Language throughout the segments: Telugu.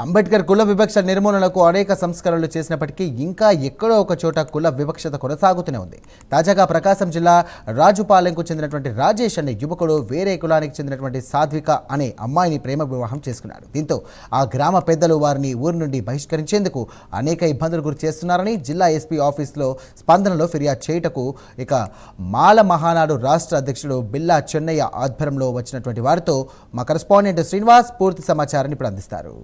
అంబేద్కర్ కుల వివక్ష నిర్మూలనకు అనేక సంస్కరణలు చేసినప్పటికీ ఇంకా ఎక్కడో ఒక చోట కుల వివక్షత కొనసాగుతూనే ఉంది. తాజాగా ప్రకాశం జిల్లా రాజుపాలెంకు చెందినటువంటి రాజేష్ అనే యువకుడు వేరే కులానికి చెందినటువంటి సాధ్విక అనే అమ్మాయిని ప్రేమ వివాహం చేసుకున్నాడు. దీంతో ఆ గ్రామ పెద్దలు వారిని ఊరి నుండి బహిష్కరించేందుకు అనేక ఇబ్బందులు గురి చేస్తున్నారని జిల్లా ఎస్పీ ఆఫీసులో స్పందనలో ఫిర్యాదు చేయుటకు మాల మహానాడు రాష్ట్ర అధ్యక్షుడు బిల్లా చెన్నయ్య ఆధ్వర్యంలో వచ్చినటువంటి వారితో మా కరెస్పాండెంట్ శ్రీనివాస్ పూర్తి సమాచారాన్ని ఇప్పుడు అందిస్తారు.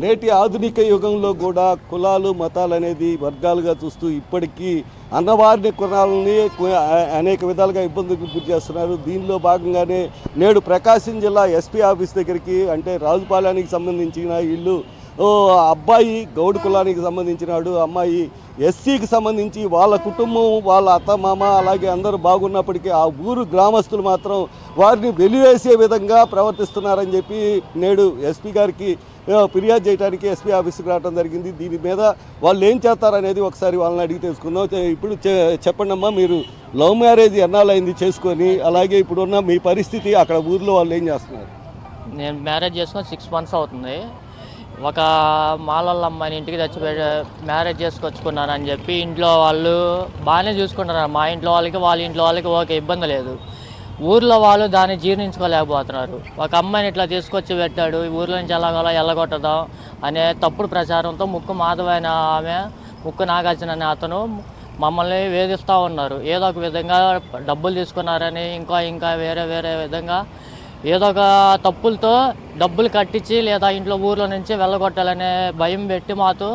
నేటి ఆధునిక యుగంలో కూడా కులాలు మతాలు అనేది వర్గాలుగా చూస్తూ ఇప్పటికీ అన్నవారిని కులాలని అనేక విధాలుగా ఇబ్బందులకు గురి చేస్తున్నారు. దీనిలో భాగంగానే నేడు ప్రకాశం జిల్లా ఎస్పీ ఆఫీస్ దగ్గరికి అంటే రాజుపాలెనికి సంబంధించిన ఇల్లు అబ్బాయి గౌడ్ కులానికి సంబంధించినాడు, అమ్మాయి ఎస్సీకి సంబంధించి వాళ్ళ కుటుంబం వాళ్ళ అత్త మామ అలాగే అందరూ బాగున్నప్పటికీ ఆ ఊరు గ్రామస్తులు మాత్రం వారిని వెలివేసే విధంగా ప్రవర్తిస్తున్నారని చెప్పి నేడు ఎస్పీ గారికి ఫిర్యాదు చేయడానికి ఎస్పీ ఆఫీస్కి రావడం జరిగింది. దీని మీద వాళ్ళు ఏం చేస్తారనేది ఒకసారి వాళ్ళని అడిగి తెలుసుకుందాం. ఇప్పుడు చెప్పండి అమ్మా, మీరు లవ్ మ్యారేజ్ ఎన్నాళ్ళైంది చేసుకొని, అలాగే ఇప్పుడున్న మీ పరిస్థితి అక్కడ ఊర్లో వాళ్ళు ఏం చేస్తున్నారు? నేను మ్యారేజ్ చేసుకొని 6 months అవుతుంది. ఒక మాలళ్ళ అమ్మాయిని ఇంటికి తెచ్చి మ్యారేజ్ చేసుకొచ్చుకున్నానని చెప్పి ఇంట్లో వాళ్ళు బాగానే చూసుకుంటున్నారు. మా ఇంట్లో వాళ్ళకి వాళ్ళ ఇంట్లో వాళ్ళకి ఓకే, ఇబ్బంది లేదు. ఊర్లో వాళ్ళు దాన్ని జీర్ణించుకోలేకపోతున్నారు. ఒక అమ్మాయిని ఇట్లా తీసుకొచ్చి పెట్టాడు, ఊర్లో నుంచి ఎలాగోలా ఎల్లగొట్టదాం అనే తప్పుడు ప్రచారంతో ముక్కు మాధవైన ఆమె, ముక్కు నాగార్జున అనే అతను మమ్మల్ని వేధిస్తూ ఉన్నారు. ఏదో ఒక విధంగా డబ్బులు తీసుకున్నారని ఇంకా వేరే విధంగా ఏదో ఒక తప్పులతో డబ్బులు కట్టించి లేదా ఇంట్లో ఊర్లో నుంచి వెళ్ళగొట్టాలనే భయం పెట్టి మాతో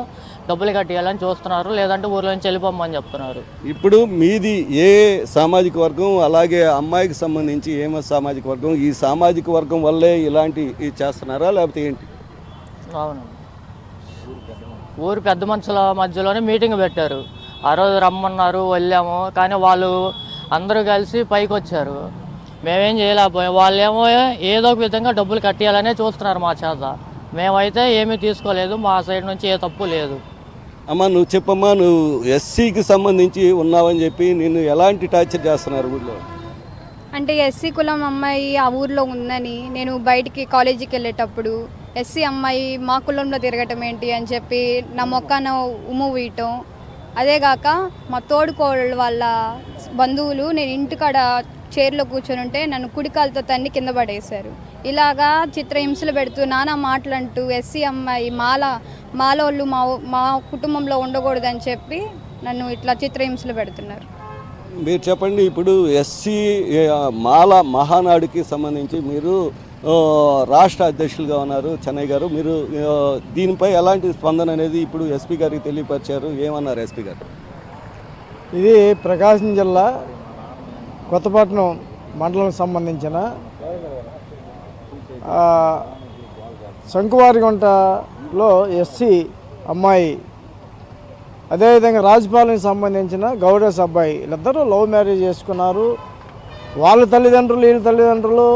డబ్బులు కట్టియాలని చూస్తున్నారు, లేదంటే ఊర్లో నుంచి వెళ్ళిపోమని చెప్తున్నారు. ఇప్పుడు మీది ఏ సామాజిక వర్గం, అలాగే అమ్మాయికి సంబంధించి ఏమో సామాజిక వర్గం, ఈ సామాజిక వర్గం వల్లే ఇలాంటి చేస్తున్నారా లేకపోతే ఏంటి? అవును, ఊరు పెద్ద మనుషుల మధ్యలోనే మీటింగ్ పెట్టారు. ఆ రోజు రమ్మన్నారు, వెళ్ళాము. కానీ వాళ్ళు అందరూ కలిసి పైకి వచ్చారు, మేమేం చేయలేకపోయాం. వాళ్ళేమో ఏదో ఒక విధంగా డబ్బులు కట్టియాలనే చూస్తున్నారు మా చేత. మేమైతే ఏమీ తీసుకోలేదు, మా సైడ్ నుంచి ఏ తప్పు లేదు. అమ్మా నువ్వు చెప్పమ్మా, నువ్వు ఎస్సీకి సంబంధించి ఉన్నావని చెప్పి నిన్ను ఎలాంటి టార్చర్ చేస్తున్నారు ఊళ్ళో? అంటే ఎస్సీ కులం అమ్మాయి ఆ ఊర్లో ఉందని నేను బయటికి కాలేజీకి వెళ్ళేటప్పుడు ఎస్సీ అమ్మాయి మా కులంలో తిరగటం ఏంటి అని చెప్పి నా మొక్కన ఉమ్ము వీయటం. అదేగాక మా తోడుకోళ్ళ వాళ్ళ బంధువులు నేను ఇంటికాడ చైర్లో కూర్చొని ఉంటే నన్ను కుడికాలతో తన్ని కింద పడేశారు. ఇలాగా చిత్రహింసలు పెడుతూ నానా మాటలంటూ ఎస్సీ అమ్మాయి మాలోళ్ళు మా కుటుంబంలో ఉండకూడదని చెప్పి నన్ను ఇట్లా చిత్రహింసలు పెడుతున్నారు. మీరు చెప్పండి, ఇప్పుడు ఎస్సీ మాల మహానాడుకి సంబంధించి మీరు రాష్ట్ర అధ్యక్షులుగా ఉన్నారు చెన్నై గారు, మీరు దీనిపై ఎలాంటి స్పందన అనేది ఇప్పుడు ఎస్పీ గారికి తెలియపరిచారు? ఏమన్నారు ఎస్పీ గారు? ఇది ప్రకాశం జిల్లా కొత్తపట్నం మండలానికి సంబంధించిన శంకువారిగుంటలో ఎస్సీ అమ్మాయి, అదేవిధంగా రాజుపాలెంకి సంబంధించిన గౌడస్ అబ్బాయి, వీళ్ళిద్దరూ లవ్ మ్యారేజ్ చేసుకున్నారు. వాళ్ళ తల్లిదండ్రులు వీళ్ళ తల్లిదండ్రులు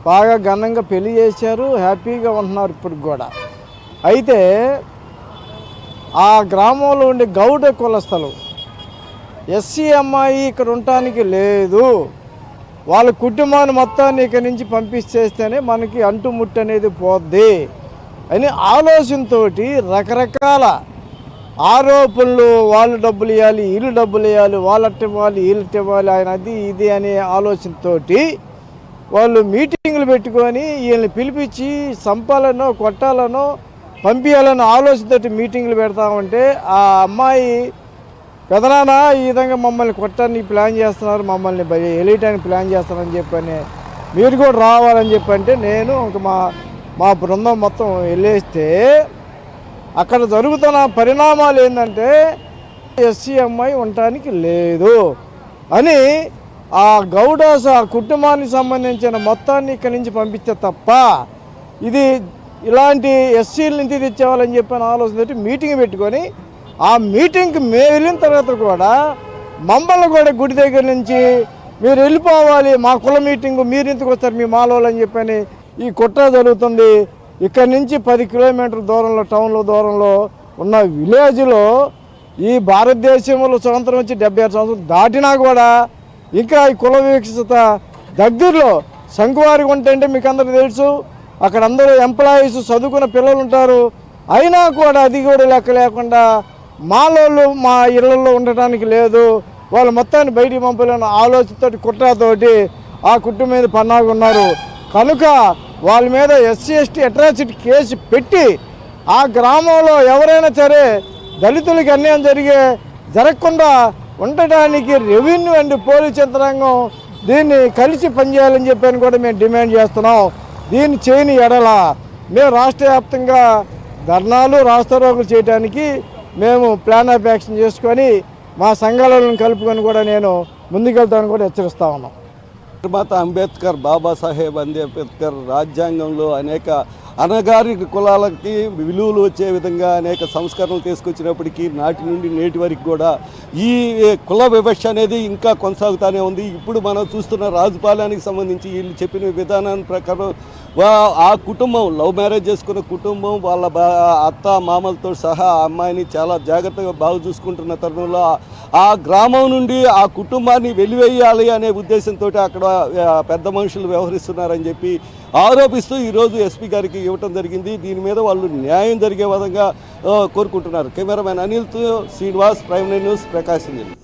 బాగా ఘనంగా పెళ్లి చేశారు, హ్యాపీగా ఉంటున్నారు ఇప్పటికి కూడా. అయితే ఆ గ్రామంలో ఉండే గౌడ కులస్థలు ఎస్సీ అమ్మాయి ఇక్కడ ఉండటానికి లేదు, వాళ్ళ కుటుంబాన్ని మొత్తాన్ని ఇక్కడి నుంచి పంపించేస్తేనే మనకి అంటుముట్టు అనేది పోద్ది అని ఆలోచనతో రకరకాల ఆరోపణలు, వాళ్ళు డబ్బులు ఇవ్వాలి వీళ్ళు డబ్బులు ఇవ్వాలి, వాళ్ళట్టు ఇవ్వాలి వీళ్ళట్టు ఇవ్వాలి, ఆయన అది ఇది అనే ఆలోచనతో వాళ్ళు మీటింగులు పెట్టుకొని వీళ్ళని పిలిపించి చంపాలనో కొట్టాలనో పంపించాలనో ఆలోచనతో మీటింగులు పెడతా ఉంటే ఆ అమ్మాయి పెదనాన్న ఈ విధంగా మమ్మల్ని కొట్టడానికి ప్లాన్ చేస్తున్నారు, మమ్మల్ని వెళ్ళటానికి ప్లాన్ చేస్తారని చెప్పని మీరు కూడా రావాలని చెప్పంటే నేను ఒక మా బృందం మొత్తం వెళ్ళేస్తే అక్కడ జరుగుతున్న పరిణామాలు ఏంటంటే ఎస్సీ అమ్మాయి ఉండటానికి లేదు అని ఆ గౌడాస్ ఆ కుటుంబానికి సంబంధించిన మొత్తాన్ని ఇక్కడి నుంచి పంపిస్తే తప్ప ఇది ఇలాంటి ఎస్సీల నుంచి తెచ్చేవాళ్ళని చెప్పని ఆలోచన మీటింగ్ పెట్టుకొని ఆ మీటింగ్కి మేము వెళ్ళిన తర్వాత కూడా మమ్మల్ని కూడా గుడి దగ్గర నుంచి మీరు వెళ్ళిపోవాలి, మా కుల మీటింగు మీరు ఇంటికి వస్తారు మీ మాలోళ్ళు అని చెప్పని ఈ కుట్ర జరుగుతుంది. ఇక్కడి నుంచి 10 కిలోమీటర్ల దూరంలో టౌన్లో దూరంలో ఉన్న విలేజ్లో ఈ భారతదేశంలో స్వతంత్రం వచ్చి 76 సంవత్సరాలు దాటినా కూడా ఇంకా ఈ కుల వివక్షత దగ్గరలో శంకువారిగుంట అంటే మీకు అందరికీ తెలుసు, అక్కడ అందరూ ఎంప్లాయీస్ చదువుకున్న పిల్లలు ఉంటారు. అయినా కూడా అది కూడా లెక్క లేకుండా మాలోళ్ళు మా ఇళ్లలో ఉండటానికి లేదు, వాళ్ళు మొత్తాన్ని బయటికి పంపాలన్న ఆలోచనతో కుట్రతోటి ఆ కుటుంబం మీద పన్నాగా ఉన్నారు. కనుక వాళ్ళ మీద ఎస్సీ ఎస్టీ అట్రాసిటీ కేసు పెట్టి ఆ గ్రామంలో ఎవరైనా సరే దళితులకి అన్యాయం జరగకుండా ఉండటానికి రెవెన్యూ అండ్ పోలీస్ యంత్రాంగం దీన్ని కలిసి పనిచేయాలని చెప్పని కూడా మేము డిమాండ్ చేస్తున్నాం. దీన్ని చేయని ఎడల మేము రాష్ట్ర వ్యాప్తంగా ధర్నాలు రాస్తారోకులు చేయడానికి మేము ప్లాన్ ఆఫ్ యాక్షన్ చేసుకొని మా సంఘాలను కలుపుకొని కూడా నేను ముందుకెళ్తానని కూడా హెచ్చరిస్తా ఉన్నాం. నిర్మాత అంబేద్కర్, బాబాసాహెబ్ అంబేద్కర్ రాజ్యాంగంలో అనేక అనగారి కులాలకి విలువలు వచ్చే విధంగా అనేక సంస్కరణలు తీసుకొచ్చినప్పటికీ నాటి నుండి నేటి వరకు కూడా ఈ కుల వివక్ష అనేది ఇంకా కొనసాగుతూనే ఉంది. ఇప్పుడు మనం చూస్తున్న రాజుపాలెనికి సంబంధించి వీళ్ళు చెప్పిన విధానాన్ని ప్రకారం ఆ కుటుంబం లవ్ మ్యారేజ్ చేసుకున్న కుటుంబం వాళ్ళ అత్త మామలతో సహా ఆ అమ్మాయిని చాలా జాగ్రత్తగా బాగా చూసుకుంటున్న తరుణంలో ఆ గ్రామం నుండి ఆ కుటుంబాన్ని వెలివేయాలి అనే ఉద్దేశంతో అక్కడ పెద్ద మనుషులు వ్యవహరిస్తున్నారని చెప్పి ఆరోపిస్తూ ఈరోజు ఎస్పీ గారికి ఇవ్వటం జరిగింది. దీని మీద వాళ్ళు న్యాయం జరిగే విధంగా కోరుకుంటున్నారు. కెమెరామెన్ అనిల్తో శ్రీనివాస్, ప్రైమ్ న్యూస్, ప్రకాశం జిల్లా.